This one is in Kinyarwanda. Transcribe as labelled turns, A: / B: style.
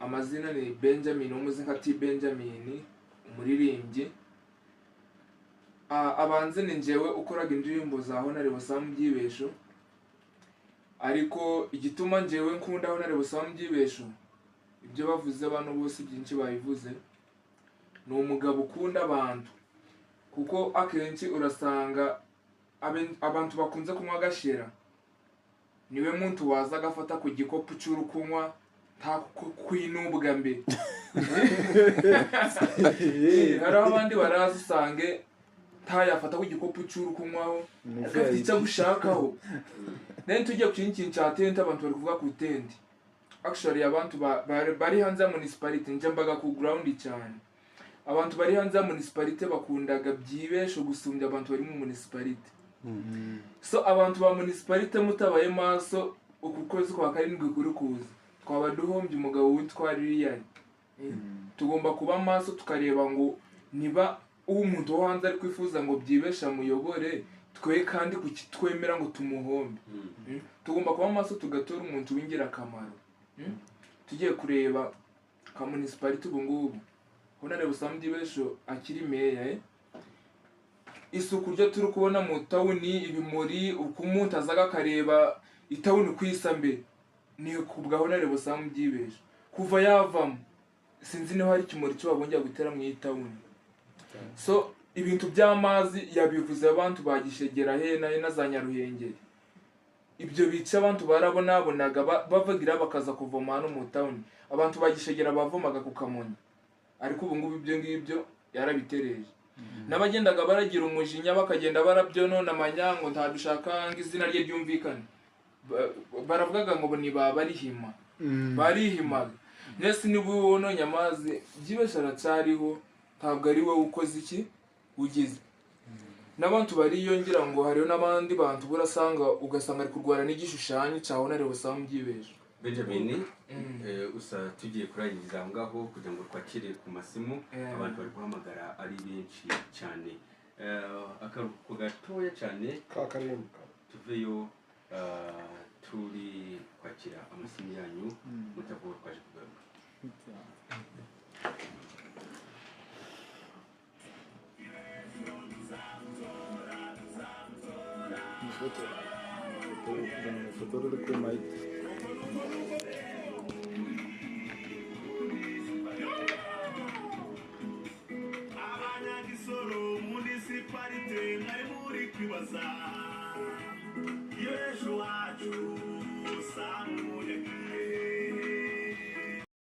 A: amazina ni Benjamin umuze nka T Benjamin umuririmbyi. Abanze ni njyewe ukoraga indirimbo za Honorable Sam Byibesho, ariko igituma njyewe nkunda Honorable Sam Byibesho, ibyo bavuze abantu bose byinshi babivuze, ni umugabo ukunda abantu, kuko akenshi urasanga abantu bakunze kunywa agashera, niwe muntu waza agafata ku gikopu cy'urukunywa nta kwinubwa mbe. Hari abandi baraza usange ntayafata ku gikopu cy'urukunywaho agafite icyo gushakaho. Then tujya ku kintu cya tente, abantu bari kuvuga ku tente. Actually abantu bari hanze ya municipality njambaga ku ground cyane. Abantu bari hanze ya municipality bakundaga Byibesho gusumbya abantu bari mu municipality. So abantu ba municipality mutabaye maso uku kwezi kwa karindwi kuri kuza twaba duhombye umugabo witwa Lilian. Tugomba kuba maso tukareba ngo niba umuntu wo hanze ari kwifuza ngo Byibesha muyobore, twe kandi kukitwemera ngo tumuhombe. Tugomba kuba maso tugatora umuntu wingira akamaro. Tugiye kureba ka municipality ubu ngubu Honorable Sam Byibesho akiri meya, isuku ryo turi kubona mu tawuni, ibimuri uko umuntu azaga akareba itawuni kwisambe ni kubwa Honorable Sam Byibesho. Kuva yavamo sinzi niho hari kimuri cyo babongera gutera mu itawuni. So ibintu by'amazi yabivuze abantu bagishegera hena za Nyaruhengeri. Ibyo bice abantu barabonaga bavagira bakaza kuvoma hano mu tawuni. Abantu bagishegera bavomaga ku Kamonyi, ariko ubu ngubu ibyo ngibyo yarabitereje. N'abagendaga baragira umujinya bakagenda barabyonona amanyango ntadushaka ngizina rye byumvikane, baravugaga ngo ni barihima, barihimaga. Nese nibubonye amazi Byibesho aracyariho, ntabwo ari we ukoze iki ugize. N'abantu bariyongera ngo hariyo n'abandi bantu burasanga ugasanga ari kurwana n'igishushanyo cya Honorable Sam Byibesho.
B: Benjamin, usa tugiye kurangiza ngaho kugira ngo twakire ku masimu, abantu bari guhamagara ari benshi cyane. Akaruko gatoya cyane tuveyo turi kwakira amasimu yanyu mutavuga kwaje kugaruka.
C: Abanyagisoro municipality mwari muri kwibaza Byibesho wacu